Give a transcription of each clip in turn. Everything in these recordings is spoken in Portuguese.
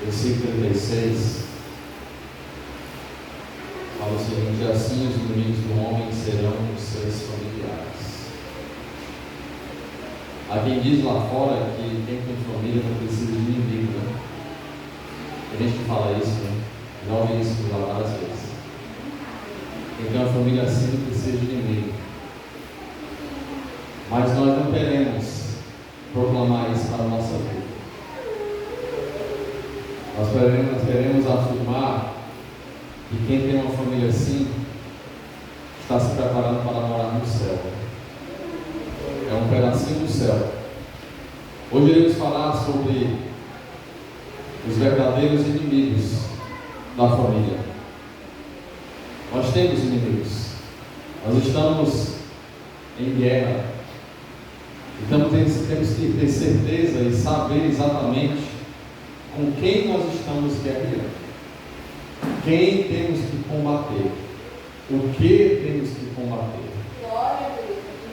versículo 36, fala o seguinte: assim os inimigos do homem serão os seus familiares. Há quem diz lá fora que quem tem família não precisa de inimigo, né? Tem gente que fala isso, né? Já ouvi isso lá várias vezes. Quem tem uma família assim não precisa de inimigo. Mas nós não queremos proclamar isso para a nossa vida. Nós queremos afirmar que quem tem uma família assim está se preparando para morar no céu. É um pedacinho do céu. Hoje iremos falar sobre os verdadeiros inimigos da família. Nós temos inimigos. Nós estamos em guerra. Então temos que ter certeza e saber exatamente com quem nós estamos guerreando, quem temos que combater, o que temos que combater.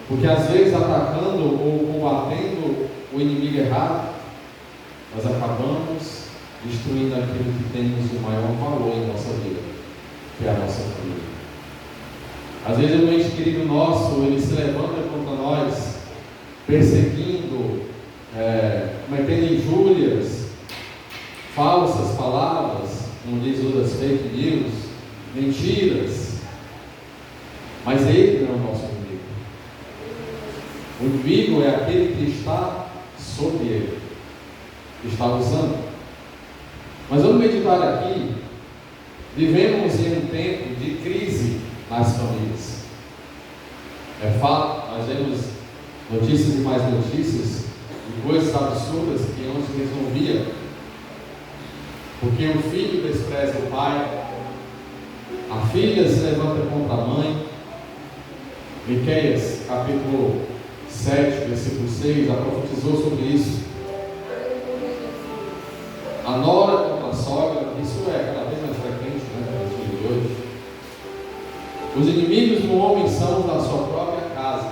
Porque às vezes atacando ou combatendo o inimigo errado, nós acabamos destruindo aquilo que temos o maior valor em nossa vida, que é a nossa família. Às vezes um ente querido nosso, ele se levanta contra nós, perseguindo, cometendo injúrias, falsas palavras, como diz outras fake news, mentiras, mas ele não é o nosso inimigo. O inimigo é aquele que está sob ele, que está usando. Mas vamos meditar aqui. Vivemos em um tempo de crise nas famílias. É fato, nós vemos notícias e mais notícias de coisas absurdas que antes resolvia, porque o filho despreza o pai, a filha se levanta contra a mãe. Miqueias, capítulo 7, versículo 6, já profetizou sobre isso. A nora contra a sogra, isso é cada vez mais frequente, né, nos dias de hoje. Os inimigos do homem são da sua própria casa.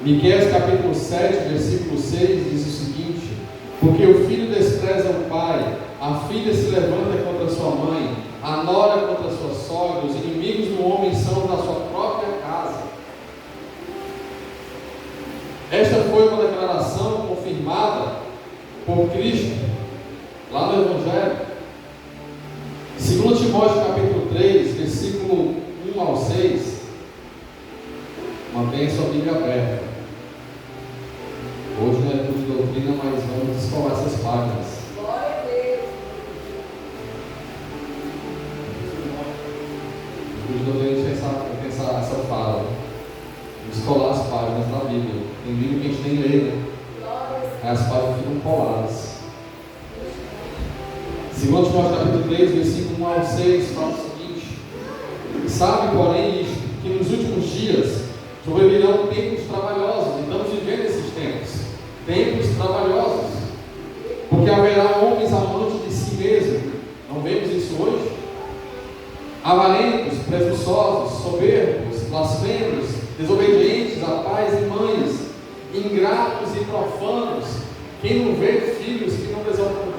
Miqueias capítulo 7, versículo 6 diz o seguinte: porque o filho despreza o pai, a filha se levanta contra sua mãe, a nora contra sua sogra. Os inimigos do homem são da sua própria casa. Esta foi uma declaração confirmada por Cristo lá no Evangelho. 2 Timóteo capítulo 3, versículo 1 ao 6. Mantenha sua Bíblia aberta. Hoje não é tudo de doutrina, mas vamos descolar essas páginas. Glória a Deus. O de doutrina tem essa fala. Descolar as páginas da Bíblia. Tem livro que a gente nem lê, né? Aí as páginas ficam coladas. 2 Timóteo capítulo 3, versículo 1 ao 6, fala o seguinte: sabe, porém, isto, que nos últimos dias sobrevirão tempos trabalhosos. E estamos vivendo esses tempos trabalhosos, porque haverá homens amantes de si mesmos. Não vemos isso hoje? Avarentos, presunçosos, soberbos, blasfemos, desobedientes a pais e mães, ingratos e profanos. Quem não vê filhos que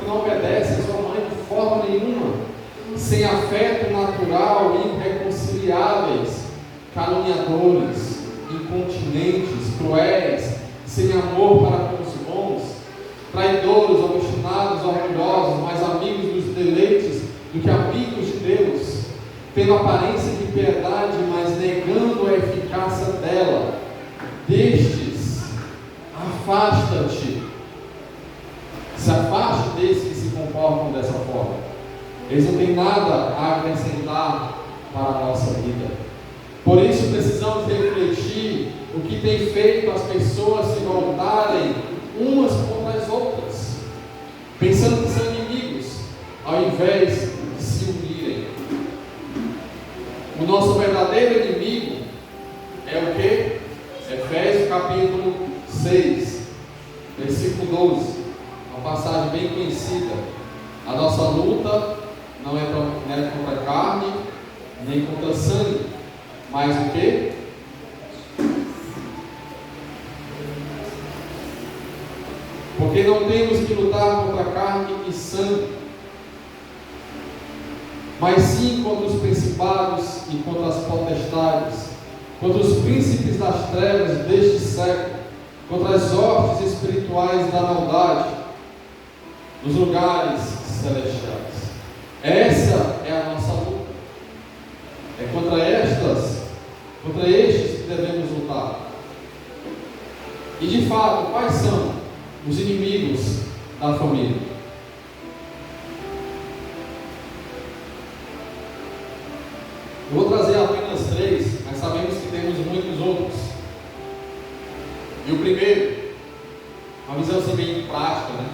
não obedecem a sua mãe de forma nenhuma, sem afeto natural, irreconciliáveis, caluniadores, incontinentes, cruéis, sem amor para com os bons, traidores, obstinados, orgulhosos, mais amigos dos deleites do que amigos de Deus, tendo aparência de piedade, mas negando a eficácia dela. Destes, afasta-te. Se afaste desses que se comportam dessa forma. Eles não têm nada a acrescentar para a nossa vida. Por isso precisamos refletir o que tem feito as pessoas se voltarem umas contra as outras, pensando que são inimigos, ao invés de se unirem. O nosso verdadeiro inimigo é o que? Efésios capítulo 6, versículo 12. Uma passagem bem conhecida. A nossa luta não é contra a carne, nem contra sangue, mas o que? Porque não temos que lutar contra carne e sangue, mas sim contra os principados e contra as potestades, contra os príncipes das trevas deste século, contra as hostes espirituais da maldade, nos lugares celestiais. Essa é a nossa luta. É contra estes que devemos lutar. E de fato, quais são os inimigos da família? Eu vou trazer apenas 3, mas sabemos que temos muitos outros. E o primeiro, uma visão assim bem prática, né?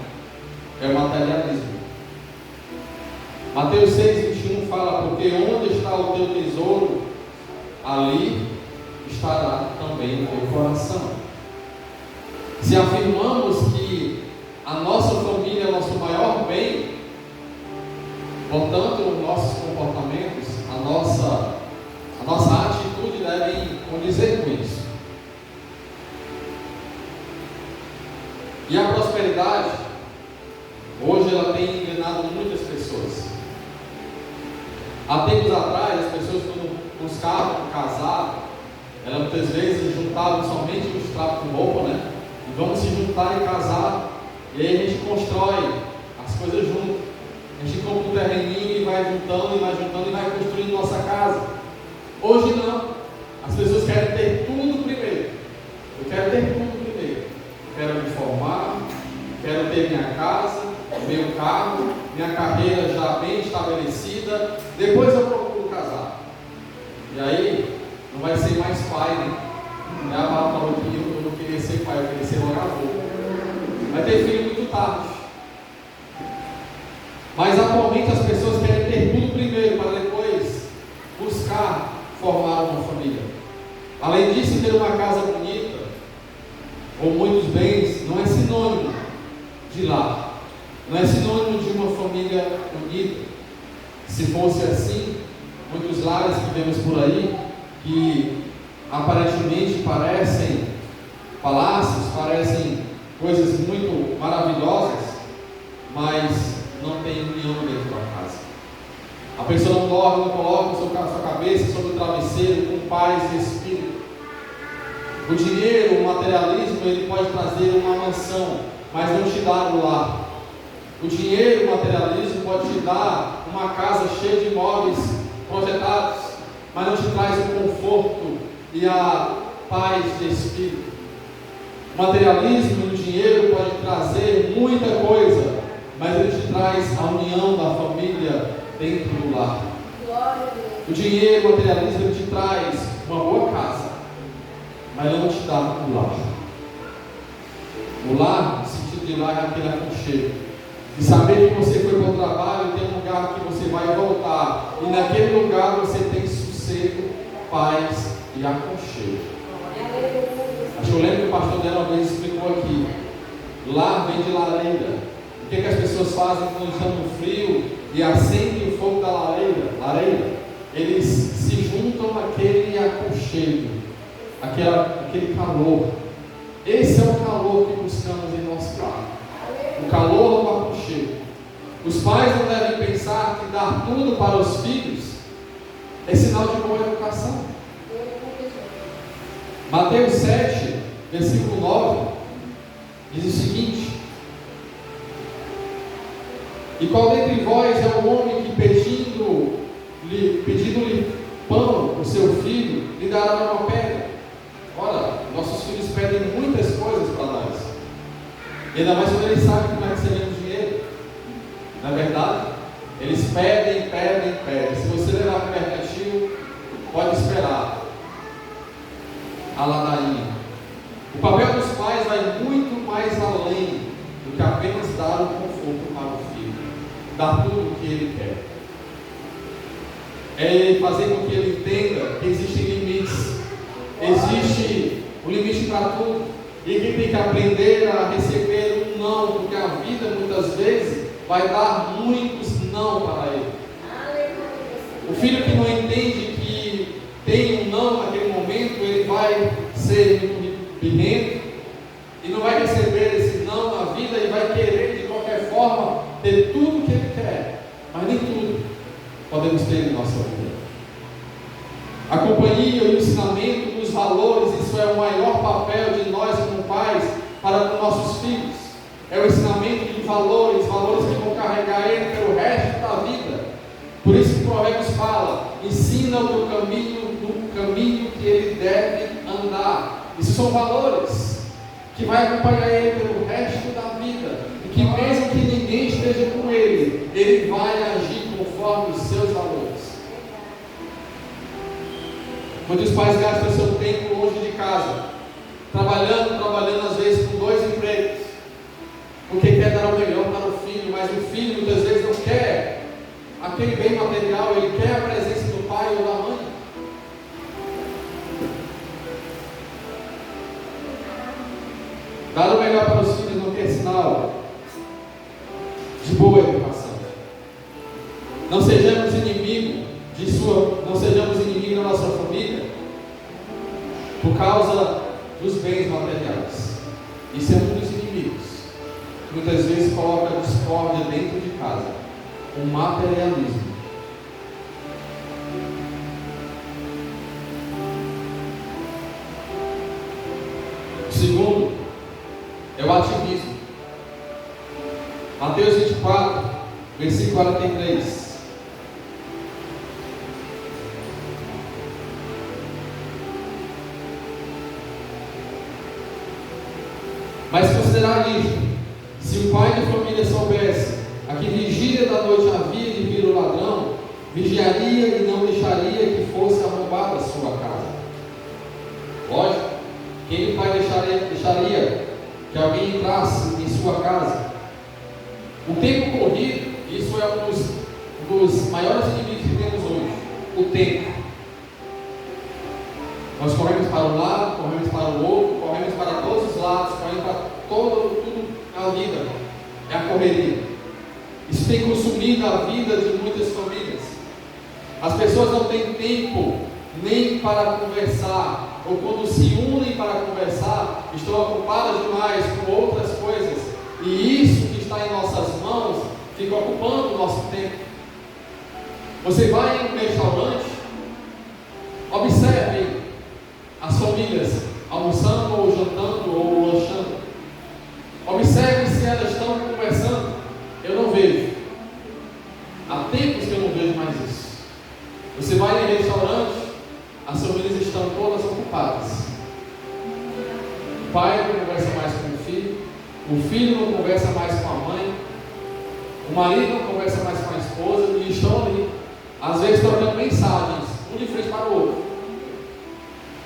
É o materialismo. Mateus 6:21 fala: porque onde está o teu tesouro, ali estará também o teu coração. Se afirmamos que a nossa família é o nosso maior bem, portanto, os nossos comportamentos, a nossa atitude devem condizer com isso. E a prosperidade, hoje ela tem enganado muitas pessoas. Há tempos atrás, as pessoas quando buscavam casar, elas muitas vezes juntavam somente os trapos de roupa, né? E vamos se juntar e casar, e aí a gente constrói as coisas juntos. A gente compra um terreninho e vai juntando e vai construindo nossa casa. Hoje não. As pessoas querem ter tudo primeiro. Eu quero ter tudo primeiro. Quero me formar, quero ter minha casa, meu carro, minha carreira já bem estabelecida. Depois eu procuro casar. E aí não vai ser mais pai, né? Já falou que eu não queria ser pai, eu queria ser logo avô. Vai ter filho muito tarde. Mas atualmente as pessoas querem ter tudo primeiro, para depois buscar formar uma família. Além disso, ter uma casa bonita, ou muitos bens, não é sinônimo de lar. Não é sinônimo de uma família unida. Se fosse assim, muitos lares que vemos por aí, que aparentemente parecem palácios, parecem coisas muito maravilhosas, mas não tem união dentro da casa. A pessoa não dorme, não coloca sua cabeça sobre o travesseiro com paz e espírito. O dinheiro, o materialismo, ele pode trazer uma mansão, mas não te dar o lar. O dinheiro, o materialismo pode te dar uma casa cheia de móveis projetados, mas não te traz o conforto e a paz de espírito. O materialismo e o dinheiro pode trazer muita coisa, mas ele te traz a união da família dentro do lar. O dinheiro, o materialismo, ele te traz uma boa casa, mas não te dá o lar. O lar, no sentido de lar, é aquele aconchego. E saber que você foi para o trabalho e tem um lugar que você vai voltar. E naquele lugar você tem sossego, paz e aconchego. Acho que eu lembro que o pastor dela uma vez explicou aqui. Lar vem de lareira. O que as pessoas fazem quando estão no frio e acendem o fogo da lareira? Eles se juntam naquele aconchego, aquele calor. Esse é o calor que buscamos em nosso lar. O calor do aconchego. Os pais não devem pensar que dar tudo para os filhos é sinal de boa educação. Mateus 7, versículo 9, diz o seguinte: e qual dentre vós é o homem que pedindo-lhe pão o seu filho, lhe dará uma pedra? Ora, nossos filhos pedem muitas coisas para nós. E ainda mais quando eles sabem como é que seremos dinheiro. Na verdade, eles pedem. Se você levar para o mercantil, pode esperar a ladainha. O papel dos pais vai muito mais além do que apenas dar o conforto para o filho, dar tudo o que ele quer. É fazer com que ele entenda que existem limites. Existe um limite para tudo. E ele tem que aprender a receber um não, porque a vida muitas vezes vai dar muitos não para ele. O filho que não entende que tem um não naquele momento, ele vai ser muito birrento e não vai receber esse não na vida e vai querer de qualquer forma ter tudo o que ele quer, mas nem tudo podemos ter em nossa vida. A companhia e o ensinamento dos valores, isso é o maior papel de nós como pais para com nossos filhos. É o ensinamento de valores, valores que vão carregar ele pelo resto da vida. Por isso que o Provérbios fala: ensina o teu caminho no caminho que ele deve andar. Isso são valores que vai acompanhar ele pelo resto da vida. E que mesmo que ninguém esteja com ele, ele vai agir conforme os seus valores. Muitos pais gastam seu tempo longe de casa, trabalhando às vezes com 2 empregos, porque quer dar o melhor para o filho, mas o filho muitas vezes não quer aquele bem material, ele quer a presença do pai ou da mãe. Dar o melhor para os filhos não é sinal de boa educação. Não sejamos inimigos da nossa família por causa dos bens materiais. Isso é um dos inimigos. Muitas vezes coloca a discórdia dentro de casa, o materialismo. O segundo é o ativismo. Mateus 24, versículo 43. Mas considerar isto: se o pai de família soubesse a que vigília da noite havia de vir o ladrão, vigiaria e não deixaria que fosse arrombada a sua casa. Lógico, quem o pai deixaria que alguém entrasse em sua casa? O tempo corrido, isso é um dos maiores inimigos que temos hoje. O tempo. Nós corremos para um lado, corremos para o outro, corremos para todos os lados, corremos para tudo na vida. É a correria. Isso tem consumido a vida de muitas famílias. As pessoas não têm tempo nem para conversar, ou quando se unem para conversar, estão ocupadas demais com outras coisas. E isso que está em nossas mãos fica ocupando o nosso tempo. Você vai em um restaurante, observe as famílias almoçando ou jantando ou lanchando. Observe se elas estão conversando. Eu não vejo. Há tempos que eu não vejo mais isso. Você vai em restaurante, as famílias estão todas ocupadas. O pai não conversa mais com o filho não conversa mais com a mãe, o marido não conversa mais com a esposa, e estão ali, às vezes trocando mensagens, um de frente para o outro,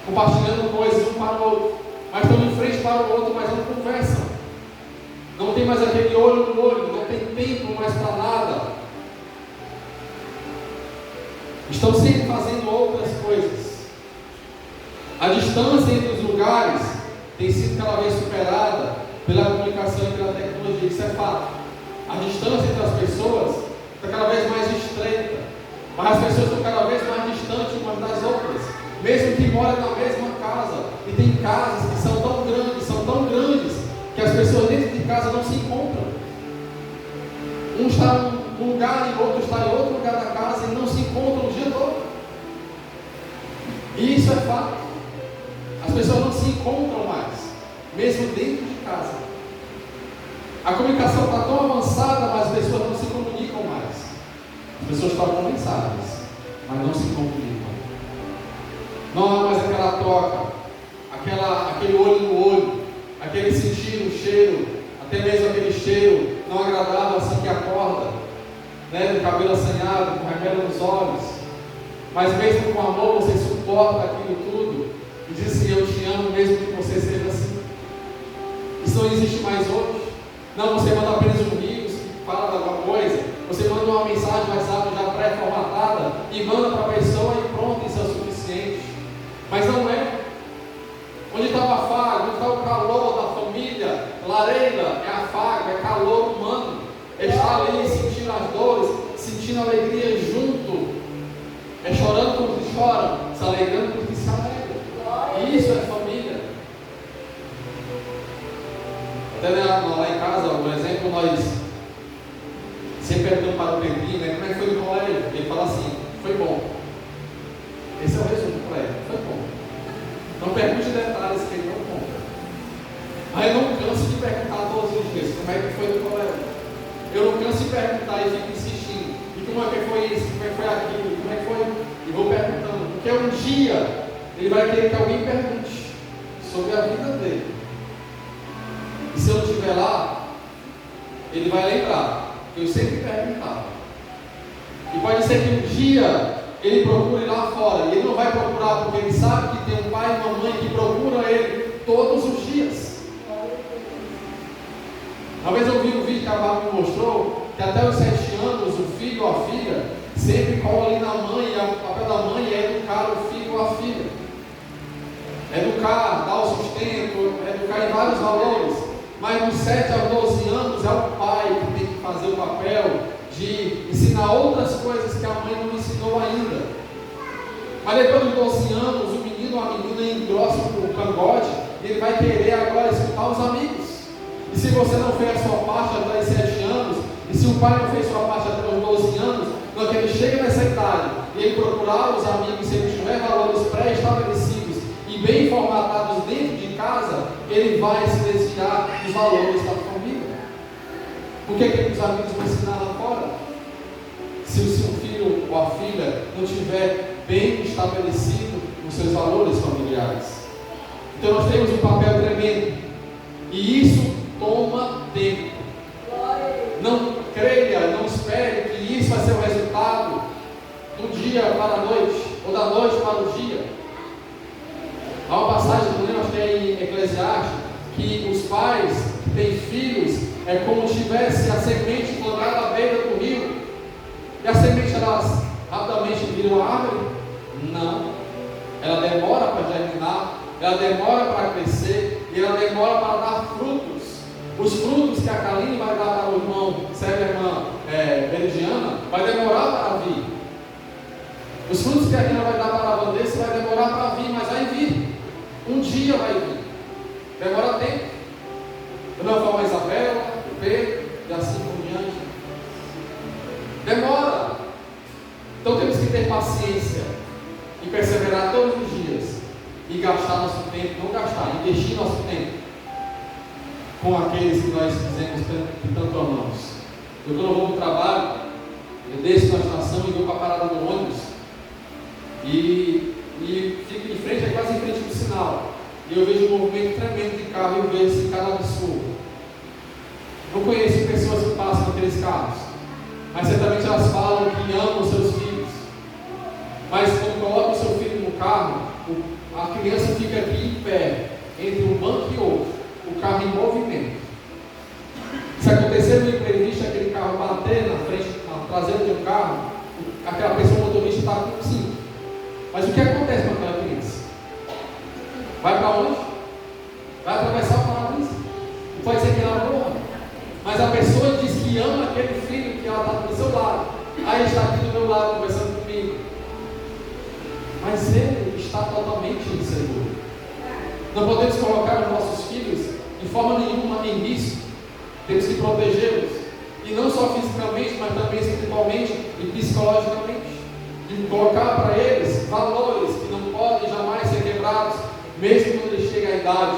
compartilhando coisas um para o outro, mas estão de frente para o outro, mas não conversam. Não tem mais aquele olho no olho, não tem tempo mais para nada. Estão sempre fazendo outras coisas. A distância entre os lugares tem sido cada vez superada pela comunicação e pela tecnologia. Isso é fato. A distância entre as pessoas está cada vez mais estreita, mas as pessoas estão cada vez mais distantes umas das outras, mesmo que morem na mesma casa. E tem casas que são tão grandes, que as pessoas dentro de casa não se encontram. Um está num lugar e o outro está em outro lugar da casa e não se encontram o dia todo. E isso é fato. As pessoas não se encontram mais, mesmo dentro de casa. A comunicação está tão avançada, mas as pessoas não se comunicam mais. As pessoas trocam mensagens, mas não se comunicam. Não há mais aquela troca, aquele olho no olho, aquele sentir o cheiro, até mesmo aquele cheiro não agradável assim que acorda, né, do cabelo assanhado, com remédio nos olhos. Mas mesmo com amor você suporta aquilo tudo e diz assim: eu te amo mesmo que você seja assim. Isso não existe mais hoje. Não, você manda apenas um rios, fala de alguma coisa, você manda uma mensagem WhatsApp já pré-formatada e manda para a pessoa e pronto, isso é o suficiente. Mas não é. Onde está o afago, onde está o calor da família, lareira é afago, é calor humano. É estar ali sentindo as dores, sentindo a alegria junto. É chorando por que choram, se alegrando por que se alegram. E isso é família. Até lá em casa, por exemplo, nós sempre perguntamos para o Pedrinho, né, como é que foi no colégio? Ele fala assim: Foi bom. Esse é o resumo para ele. Foi bom. Não pergunte detalhes que ele não conta. Aí eu não canso de perguntar todos os dias como é que foi do colégio. Eu não canso de perguntar e fico insistindo. E como é que foi isso? Como é que foi aquilo? Como é que foi? E vou perguntando. Porque um dia ele vai querer que alguém pergunte sobre a vida dele. E se eu não estiver lá, ele vai lembrar que eu sempre perguntava. E pode ser que um dia ele procure lá fora. E ele não vai procurar porque ele sabe que tem um pai e uma mãe que procura ele todos os dias. Uma vez eu vi um vídeo que a Bárbara me mostrou que até os 7 anos o filho ou a filha sempre cola ali na mãe, e o papel da mãe é educar o filho ou a filha. Educar, dar o sustento, educar em vários valores. Mas dos 7 aos 12 anos é o pai que tem que fazer o papel de ensinar outras coisas que a mãe não ensinou ainda. Mas depois dos 12 anos, o menino ou a menina engrossa o cangote e ele vai querer agora escutar os amigos. E se você não fez a sua parte até os 7 anos, e se o pai não fez a sua parte até os 12 anos, quando ele chega nessa idade e ele procurar os amigos, se ele tiver valores pré-estabelecidos e bem formatados dentro de casa, ele vai se desviar dos valores da família. O que os amigos vão ensinar lá fora? Se o seu filho ou a filha não estiver bem estabelecido nos seus valores familiares. Então nós temos um papel tremendo. E isso toma tempo. Não creia, não espere que isso vai ser o resultado do dia para a noite, ou da noite para o dia. Há uma passagem que nós temos em Eclesiastes, que os pais que têm filhos é como se tivesse a semente plantada à beira do rio. E a semente, elas rapidamente viram a árvore? Não. Ela demora para germinar, ela demora para crescer, e ela demora para dar frutos. Os frutos que a Kaline vai dar para o irmão, serve a irmã Veridiana, vai demorar para vir. Os frutos que a Rina vai dar para a Vanessa vai demorar para vir, mas vai vir. Um dia vai vir. Demora tempo. Da mesma forma a Isabela, o Pedro, e assim por diante. Demora. Então temos que ter paciência e perseverar todos os dias. E gastar nosso tempo, não gastar, investir nosso tempo com aqueles que nós dizemos que tanto amamos. Eu, quando eu vou para o trabalho, eu desço na estação e vou para a parada do ônibus e fico em frente, quase em frente do sinal, e eu vejo um movimento tremendo de carro e eu vejo esse cara absurdo. Não conheço pessoas que passam naqueles carros, mas certamente elas falam que amam os seus filhos, mas quando colocam o seu filho no carro, a criança fica aqui em pé, entre um banco e outro, o carro em movimento. Se acontecer um imprevisto, aquele carro bater na frente, na traseira de um carro, aquela pessoa motorista está com 5. Mas o que acontece com aquela criança? Vai para onde? Vai atravessar o para-brisa. Não pode ser que ela morra. Mas a pessoa diz que ama aquele filho que ela está do seu lado. Aí está aqui do meu lado conversando comigo. Mas ele está totalmente inseguro. Não podemos colocar os nossos filhos de forma nenhuma em risco. Temos que protegê-los. E não só fisicamente, mas também espiritualmente e psicologicamente. E colocar para eles valores que não podem jamais ser quebrados, mesmo quando ele chega à idade,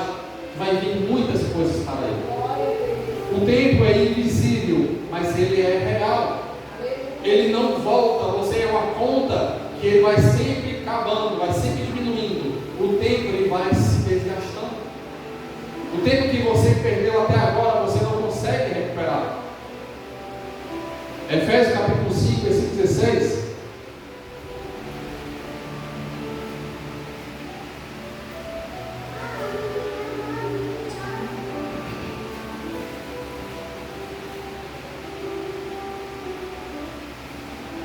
vai vir muitas coisas para ele. O tempo é invisível, mas ele é real. Ele não volta, você é uma conta que ele vai sempre acabando, vai sempre diminuindo. O tempo ele vai se desgastando. O tempo que você perdeu até agora, você não consegue recuperar. Efésios capítulo 5, versículo 16.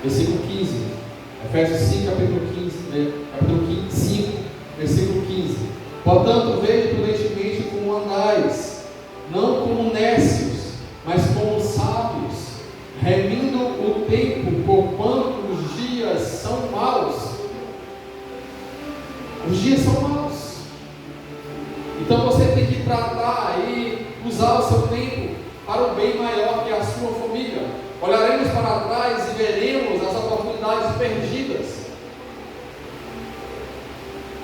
Versículo 15, Efésios 5, capítulo 5, versículo 15. Portanto, vede prudentemente como andais, não como nécios, mas como sábios, remindo o tempo, porquanto os dias são maus. Os dias são maus. Então você tem que tratar e usar o seu tempo para o bem maior que a sua família. Olharemos para trás e veremos as oportunidades perdidas.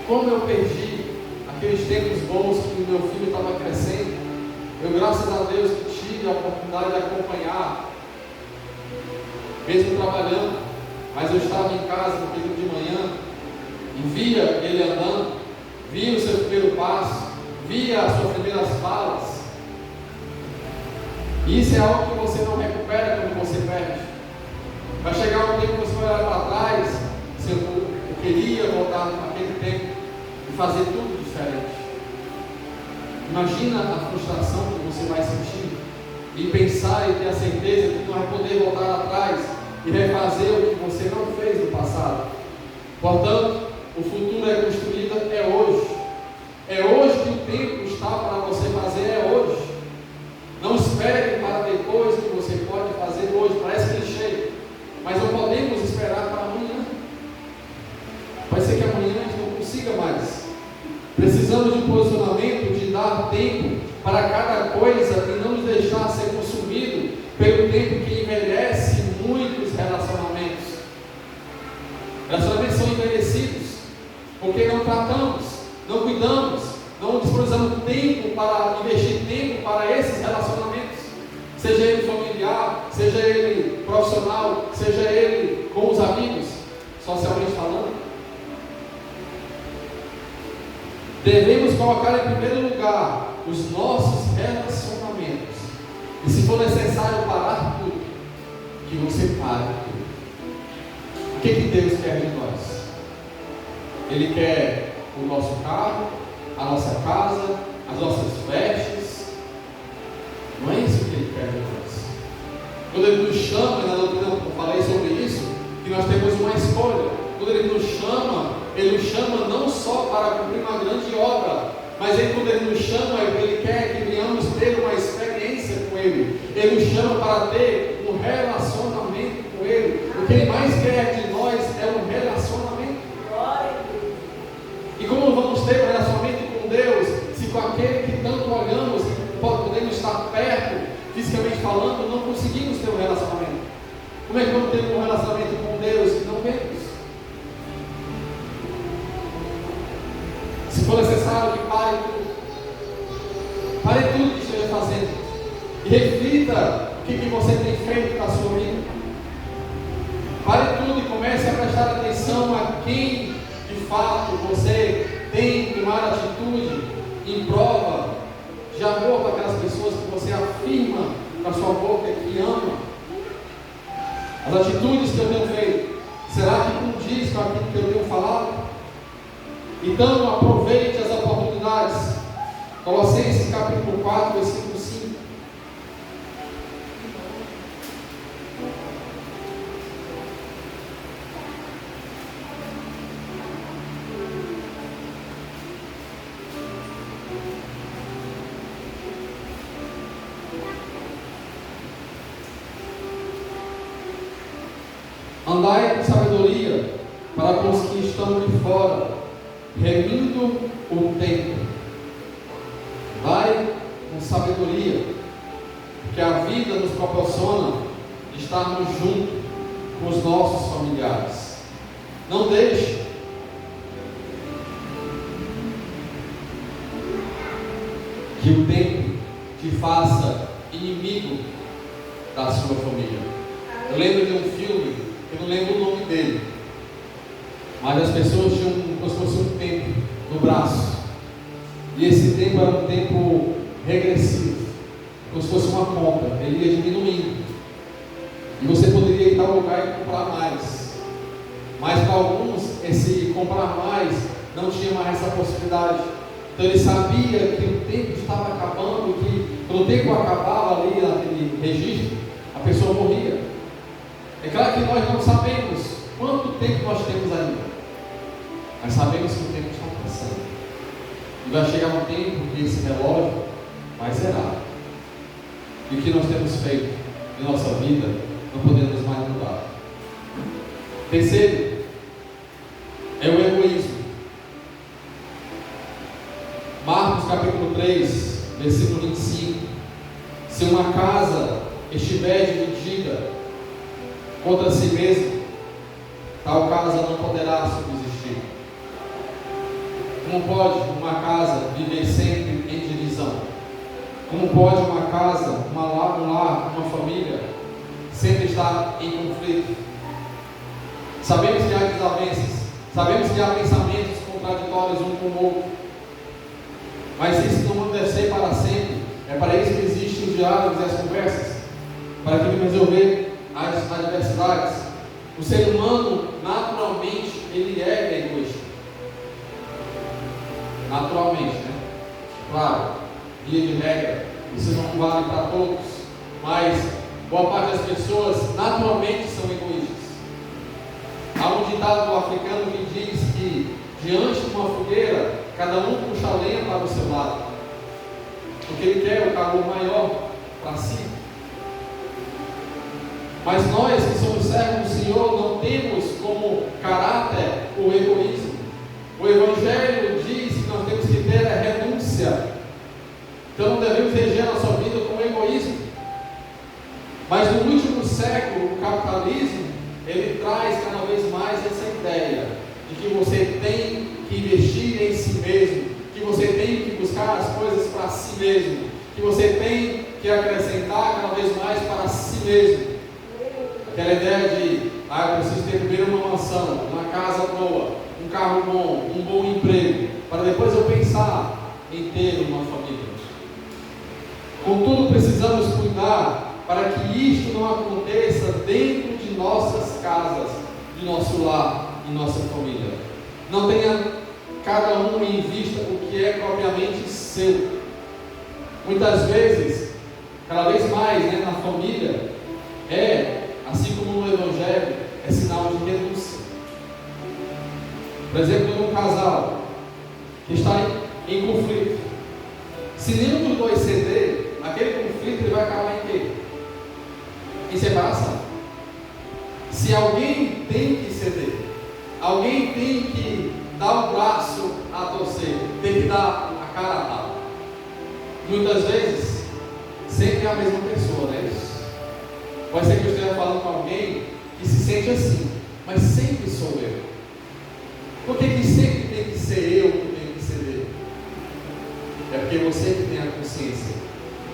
Como eu perdi aqueles tempos bons que o meu filho estava crescendo. Eu, graças a Deus, tive a oportunidade de acompanhar, mesmo trabalhando, mas eu estava em casa no período de manhã e via ele andando, via o seu primeiro passo, via as suas primeiras falas. E isso é algo que você não recupera quando você perde. Vai chegar um tempo que você vai olhar para trás, eu queria voltar naquele tempo e fazer tudo diferente. Imagina a frustração que você vai sentir em pensar e ter a certeza que não vai poder voltar atrás e refazer o que você não fez no passado. Portanto, o futuro é construído hoje. É hoje que o tempo está para você fazer, é hoje. Não espere para depois que você pode fazer hoje. Parece clichê, mas não podemos esperar para amanhã. Pode ser que amanhã a gente não consiga mais. Precisamos de um posicionamento, de dar tempo para cada coisa e não nos deixar ser consumido pelo tempo que envelhece muitos relacionamentos. Relacionamentos são envelhecidos porque não tratamos, não cuidamos, não disponibilizamos tempo para investir tempo para esses relacionamentos, seja ele familiar, seja ele profissional, seja ele com os amigos, socialmente falando. Devemos colocar em primeiro lugar os nossos relacionamentos. E se for necessário parar tudo, que você pare tudo. O que Deus quer de nós? Ele quer o nosso carro, a nossa casa, as nossas vestes. Não é isso que Ele quer de nós. Quando Ele nos chama, na doutrina eu falei sobre isso, que nós temos uma escolha. Quando Ele nos chama não só para cumprir uma grande obra, mas quando Ele nos chama, Ele quer que venhamos ter uma experiência com Ele. Ele nos chama para ter um relacionamento com Ele. O que Ele mais quer de nós é um relacionamento. E como vamos ter um relacionamento com Deus, se com aquele que tanto olhamos, podemos estar perto, fisicamente falando, não conseguimos ter um relacionamento? Como é que vamos ter um relacionamento com Deus que não vemos? Se for necessário que pare tudo que esteja fazendo e reflita o que você tem feito na sua vida. Pare tudo e comece a prestar atenção a quem de fato você tem tomado atitude em prova de amor para aquelas pessoas que você afirma com a sua boca que ama. As atitudes que eu tenho feito, será que condiz com aquilo que eu tenho falado? Então aproveite as oportunidades. Colossenses capítulo 4, versículo 5. Andai com sabedoria para com os que estão de fora, remindo o tempo. Vai com sabedoria, porque a vida nos proporciona estarmos juntos com os nossos familiares. Não deixe que o tempo te faça inimigo da sua família. Eu lembro de um filme, eu não lembro o nome dele, mas as pessoas tinham como se fosse um tempo no braço, e esse tempo era um tempo regressivo, como se fosse uma conta, ele ia diminuindo, e você poderia ir a tal lugar e comprar mais, mas para alguns esse comprar mais não tinha mais essa possibilidade. Então ele sabia que o tempo estava acabando, e que quando o tempo acabava ali naquele registro, a pessoa morria. É claro que nós não sabemos quanto tempo nós temos ainda, mas sabemos que o tempo está passando. E vai chegar um tempo que esse relógio vai zerar. E o que nós temos feito em nossa vida, não podemos mais mudar. Terceiro, é o egoísmo. Marcos capítulo 3, versículo 25. Se uma casa estiver dividida contra si mesma, tal casa não poderá subsistir. Como pode uma casa viver sempre em divisão? Como pode uma casa, um lar, uma família, sempre estar em conflito? Sabemos que há desavenças, sabemos que há pensamentos contraditórios um com o outro, mas isso não deve ser para sempre. É para isso que existem os diálogos e as conversas, para que resolver as adversidades. O ser humano, naturalmente, ele é egoísta. Naturalmente, né? Claro, via de regra, isso não vale para todos, mas boa parte das pessoas naturalmente são egoístas. Há um ditado africano que diz que diante de uma fogueira, cada um puxa a lenha para o seu lado, porque ele quer o calor maior para si. Mas nós que somos servos do Senhor não temos como caráter o egoísmo. O Evangelho diz que nós temos que ter a renúncia. Então não devemos reger a nossa vida com egoísmo. Mas no último século, o capitalismo, ele traz cada vez mais essa ideia de que você tem que investir em si mesmo, que você tem que buscar as coisas para si mesmo, que você tem que acrescentar cada vez mais para si mesmo. Aquela ideia de, eu preciso ter primeiro uma mansão, uma casa boa, um carro bom, um bom emprego, para depois eu pensar em ter uma família. Contudo, precisamos cuidar para que isto não aconteça dentro de nossas casas, de nosso lar e nossa família. Não tenha cada um em vista o que é propriamente seu. Muitas vezes, cada vez mais, na família, assim como no Evangelho, é sinal de renúncia. Por exemplo, um casal que está em conflito, se nenhum dos dois ceder, aquele conflito ele vai acabar em quê? Em separação. Se alguém tem que ceder, alguém tem que dar o braço a torcer, tem que dar a cara a tapa. Muitas vezes, sempre é a mesma pessoa, né? Pode ser que eu esteja falando com alguém que se sente assim, mas sempre sou eu. Por que sempre tem que ser eu que tenho que ceder? É porque você que tem a consciência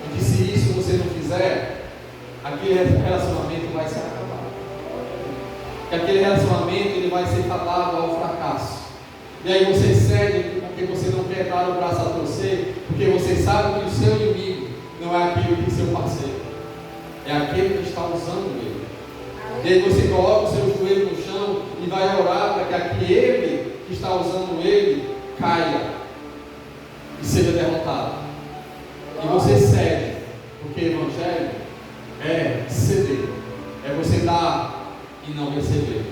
de que se isso você não fizer, aquele relacionamento vai se acabar. Que aquele relacionamento ele vai ser fadado ao fracasso. E aí você cede porque você não quer dar o braço a torcer, porque você sabe que o seu inimigo não é aquele que seu parceiro. É aquele que está usando ele. E aí você coloca o seu joelho no chão e vai orar para que aquele que está usando ele caia e seja derrotado. E você cede, porque o Evangelho é ceder, é você dar e não receber.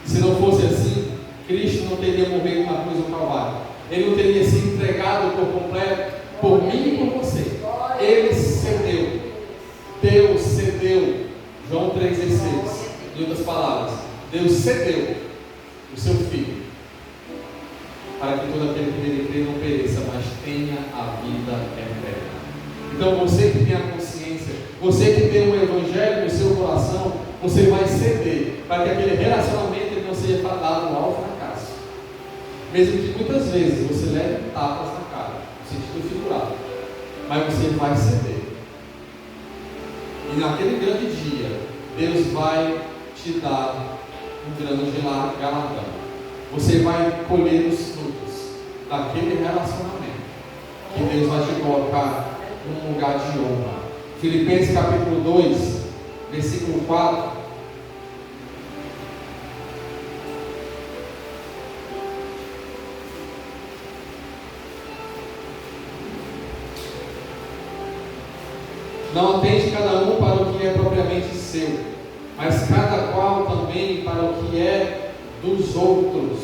Se não fosse assim, Cristo não teria morrido na cruz do Calvário. Ele não teria se entregado por completo por mim e por você. Ele cedeu. Deus cedeu, João 3,16, em outras palavras, Deus cedeu o seu Filho, para que todo aquele que nele crê não pereça, mas tenha a vida eterna. Então você que tem a consciência, você que tem o Evangelho no seu coração, você vai ceder, para que aquele relacionamento ele não seja fadado ao fracasso. Mesmo que muitas vezes você leve tapas na cara, no sentido figurado, mas você vai ceder. E naquele grande dia, Deus vai te dar um grande galardão. Você vai colher os frutos daquele relacionamento que Deus vai te colocar num lugar de honra. Filipenses capítulo 2, versículo 4. Não atende cada um para o que é propriamente seu, mas cada qual também para o que é dos outros.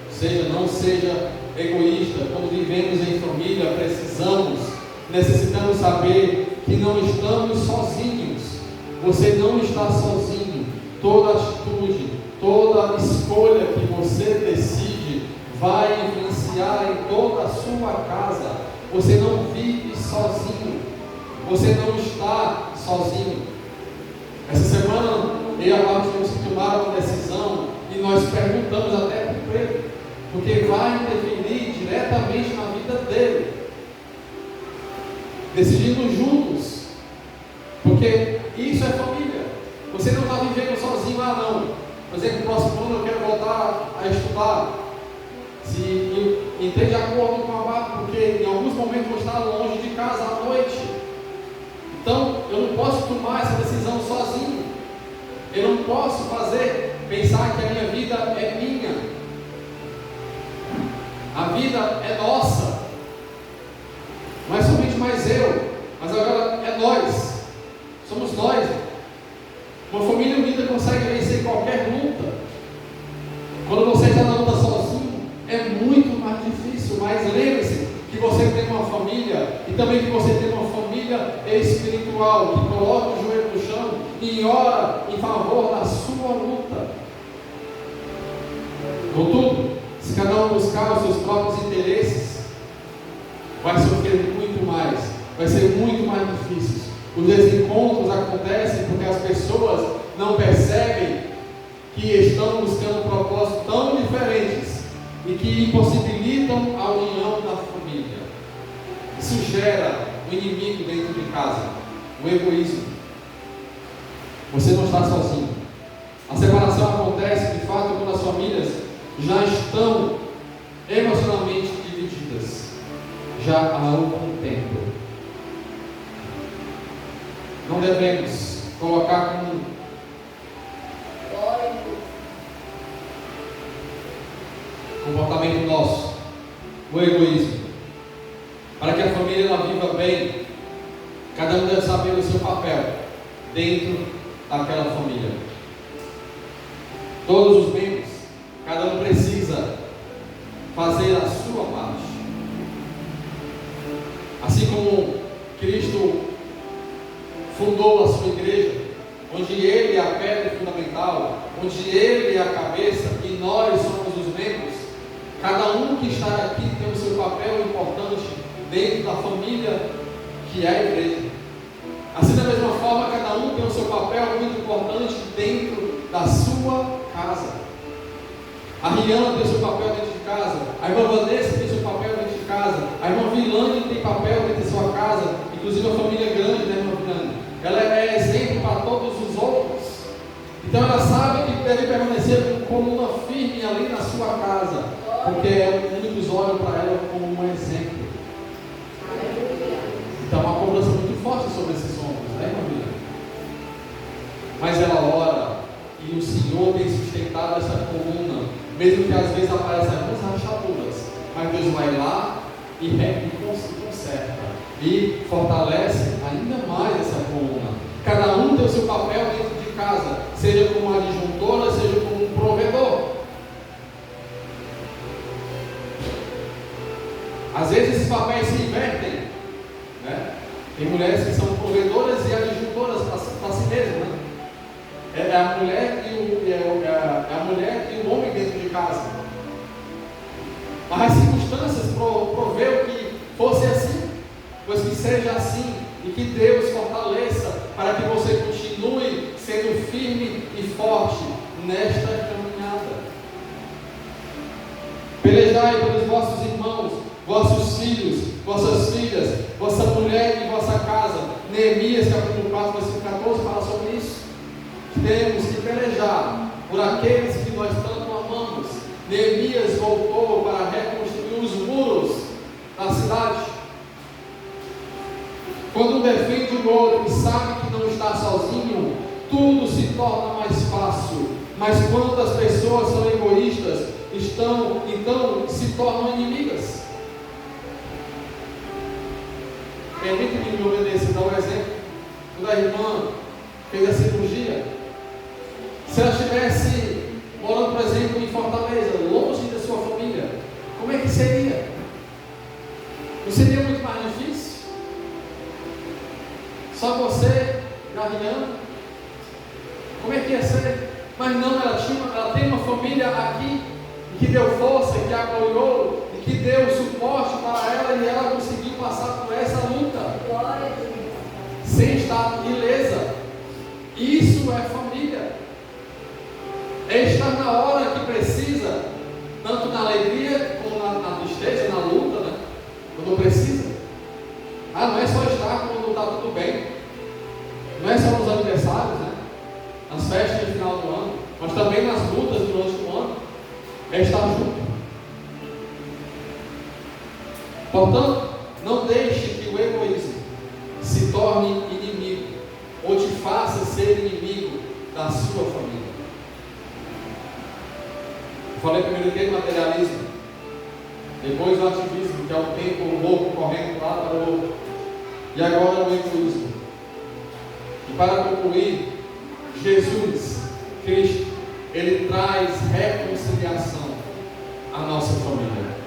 Ou seja, não seja egoísta. Quando vivemos em família, necessitamos saber que não estamos sozinhos. Você não está sozinho. Toda atitude, toda escolha que você decide vai influenciar em toda a sua casa. Você não vive sozinho. Você não está sozinho. Essa semana, eu e a Bárbara tivemos que tomar uma decisão e nós perguntamos até para o Pedro, porque vai interferir dele, decidindo juntos, porque isso é família. Você não está vivendo sozinho lá, não. Por exemplo, no próximo ano eu quero voltar a estudar. Se entrei de acordo com a vaga, porque em alguns momentos eu vou estar longe de casa à noite. Então, eu não posso tomar essa decisão sozinho. Eu não posso pensar que a minha vida é minha. A vida é nossa. Não é somente mais eu, mas agora é nós. Somos nós. Uma família unida consegue vencer qualquer luta. Quando você está na luta sozinho, é muito mais difícil. Mas lembre-se que você tem uma família, e também que você tem uma família espiritual, que coloca o joelho no chão e ora em favor da sua luta. Contudo, se cada um buscar os seus próprios interesses, vai sofrer muito mais, vai ser muito mais difícil. Os desencontros acontecem porque as pessoas não percebem que estão buscando propósitos tão diferentes e que impossibilitam a união da família. Isso gera um inimigo dentro de casa, o egoísmo. Você não está sozinho. A separação acontece de fato quando as famílias já estão emocionalmente divididas, já há algum tempo. Não devemos colocar como comportamento nosso o egoísmo. Para que a família ela viva bem, cada um deve saber o seu papel dentro daquela família. Todos os membros, cada um precisa fazer a sua parte. Assim como Cristo fundou a sua igreja, onde Ele é a pedra fundamental, onde Ele é a cabeça e nós somos os membros, cada um que está aqui tem o seu papel importante dentro da família que é a igreja. Assim, da mesma forma, cada um tem o seu papel muito importante dentro da sua casa. A Rihanna tem o seu papel dentro de casa, a irmã Vanessa tem o seu papel dentro de casa, a irmã Vilane tem papel dentro de sua casa, inclusive a família grande, né, irmã Vilane? Ela é exemplo para todos os outros. Então ela sabe que deve permanecer como coluna firme ali na sua casa, porque muitos olham para ela como um exemplo. Então uma cobrança muito forte sobre esses homens, né, irmã Vilane? Mas ela ora, e o Senhor tem sustentado essa coluna, mesmo que às vezes apareçam algumas rachaduras, mas Deus vai lá e conserta e fortalece ainda mais essa coluna. Cada um tem o seu papel dentro de casa, seja como adjuntora, seja como um provedor. Às vezes esses papéis se invertem, né? Tem mulheres que são provedoras e adjuntoras para si mesmas, né? É a mulher e o homem dentro de casa. Mas as circunstâncias proveu que fosse assim, pois que seja assim e que Deus fortaleça para que você continue sendo firme e forte nesta caminhada. Pelejai pelos vossos irmãos, vossos filhos, vossas filhas, vossa mulher e vossa casa. Neemias capítulo 4, versículo 14 fala sobre isso. Temos que pelejar por aqueles que nós tanto amamos. Neemias voltou para reconstruir os muros da cidade. Quando um defende o outro e sabe que não está sozinho, tudo se torna mais fácil. Mas quando as pessoas são egoístas, então se tornam inimigas. Permite-me me obedecer, dar um exemplo. Quando a irmã fez a cirurgia, se ela estivesse morando, por exemplo, em Fortaleza, longe da sua família, como é que seria? Não seria muito mais difícil? Só você, Rihanna? Como é que ia ser? Mas não, ela tem uma família aqui, que deu força, que a apoiou, e que deu suporte para ela, e ela conseguiu passar por essa luta, sem estar ilesa. Isso é família. É estar na hora que precisa, tanto na alegria como na tristeza, na luta, né? quando precisa. Não é só estar quando está tudo bem, não é só nos aniversários, né? Nas festas de final do ano, mas também nas lutas durante o ano, é estar junto. Portanto, não deixe que o egoísmo se torne inimigo, ou te faça ser inimigo da sua família. Eu falei primeiro que é materialismo, depois o ativismo, que é o tempo louco correndo de um lado para o outro, e agora o egoísmo. E para concluir, Jesus Cristo, Ele traz reconciliação à nossa família.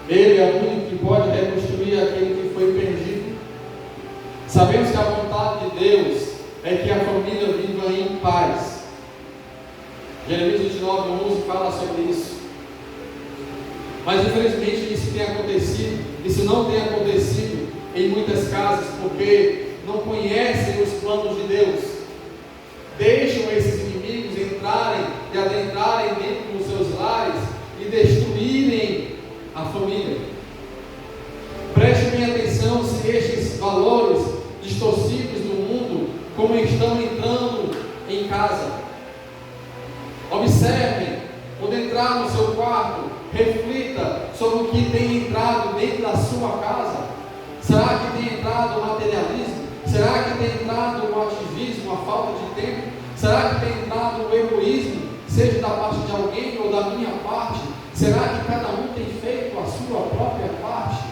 Ele é o único que pode reconstruir aquele que foi perdido. Sabemos que a vontade de Deus é que a família viva em paz. Jeremias 29:11 fala sobre isso. Mas infelizmente isso tem acontecido, isso não tem acontecido em muitas casas, porque não conhecem os planos de Deus. Deixam esses inimigos entrarem e adentrarem dentro dos seus lares e destruírem a família. Preste bem atenção se estes valores distorcidos do mundo como estão entrando em casa. Observem, quando entrar no seu quarto, reflita sobre o que tem entrado dentro da sua casa. Será que tem entrado o materialismo? Será que tem entrado o ativismo, a falta de tempo? Será que tem entrado o egoísmo, seja da parte de alguém ou da minha parte? Será que cada um tem feito a sua própria parte?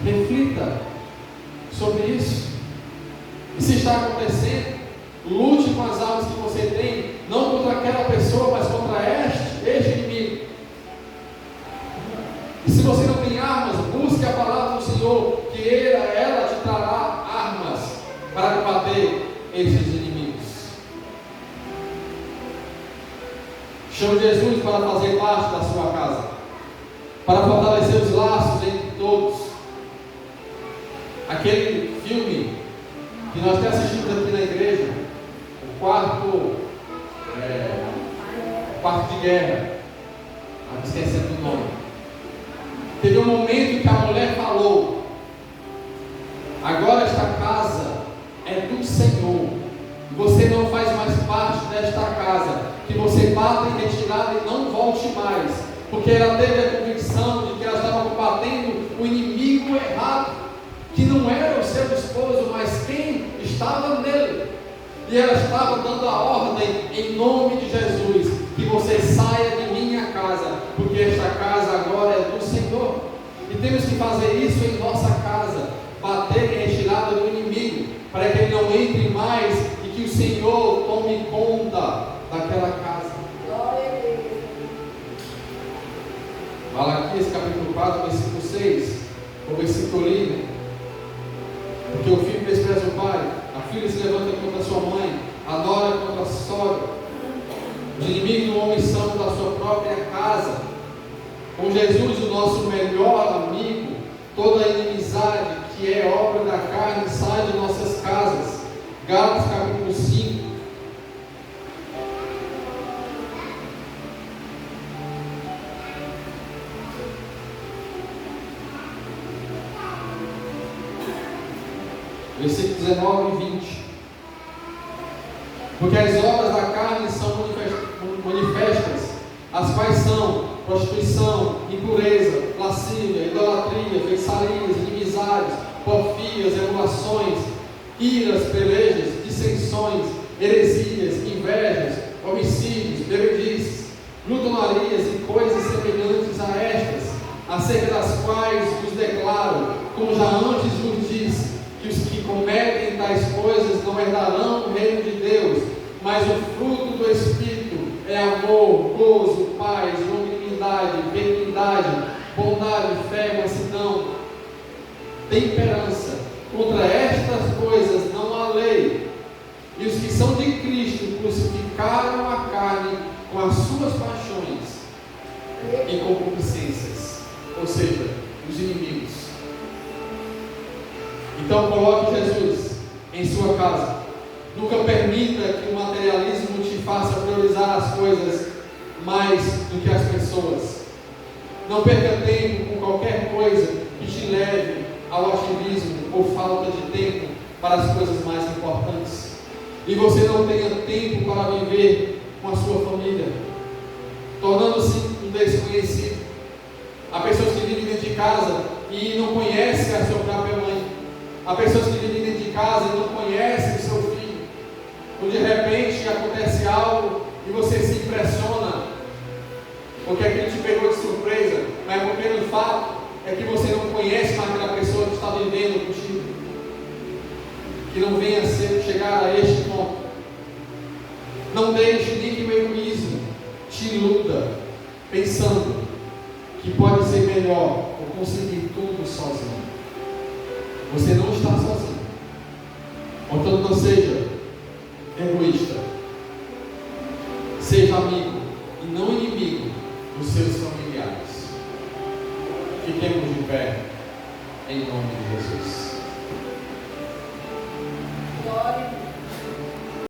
Reflita sobre isso. E se está acontecendo, lute com as armas que você tem, não contra aquela pessoa, mas contra este inimigo. E se você não tem armas, busque a palavra do Senhor, que ela te trará armas para combater esses inimigos. Chame Jesus para fazer parte da sua casa, para fortalecer os laços entre todos. Aquele filme que nós até assistimos aqui na igreja, o quarto de guerra, esquecendo o nome. Teve um momento que a mulher falou: agora esta casa é do Senhor, você não faz mais parte desta casa, que você bata em retirada e não volte mais, porque ela teve a convicção de que ela estava combatendo o inimigo errado, que não era o seu esposo, mas quem estava nele. E ela estava dando a ordem em nome de Jesus, que você saia de minha casa, porque esta casa agora é do Senhor. E temos que fazer isso em nossa casa, bater em retirada do inimigo, para que ele não entre mais e que o Senhor tome conta daquela casa. Malaquias capítulo 4, versículo 6, o versículo lido. Porque o filho despreza o pai, a filha se levanta contra a sua mãe, a nora contra a sogra. Os inimigos do homem são da sua própria casa. Com Jesus, o nosso melhor amigo, toda a inimizade que é obra da carne sai de nossas casas. Gálatas capítulo 5. Versículos 19 e 20. Porque as obras da carne são manifestas, as quais são prostituição, impureza, lascívia, idolatria, feitiçarias, inimizades, porfias, emulações, iras, pelejas, dissensões, heresias, invejas, homicídios, bebedices, glutonarias e coisas semelhantes a estas, acerca das quais vos declaro, como já antes vos disse, que os que cometem tais coisas não herdarão o reino de Deus, mas o fruto do Espírito é amor, gozo, paz, longanimidade, benignidade, bondade, fé, mansidão, temperança. Contra estas coisas não há lei. E os que são de Cristo crucificaram a carne com as suas paixões e concupiscências, ou seja, os inimigos. Então coloque Jesus em sua casa. Nunca permita que o materialismo te faça priorizar as coisas mais do que as pessoas. Não perca tempo com qualquer coisa que te leve ao ativismo ou falta de tempo para as coisas mais importantes. E você não tenha tempo para viver com a sua família, tornando-se um desconhecido. Há pessoas que vivem dentro de casa e não conhecem a sua própria mãe. Há pessoas que vivem dentro de casa e não conhecem o seu filho. Ou de repente acontece algo e você se impressiona, porque aquilo te pegou de surpresa, mas o primeiro fato é que você não conhece mais aquela pessoa que está vivendo contigo. Que não venha a chegar a este ponto. Não deixe nem que o egoísmo te iluda, pensando que pode ser melhor ou conseguir tudo sozinho. Você não está sozinho. Portanto, não seja egoísta. Seja amigo.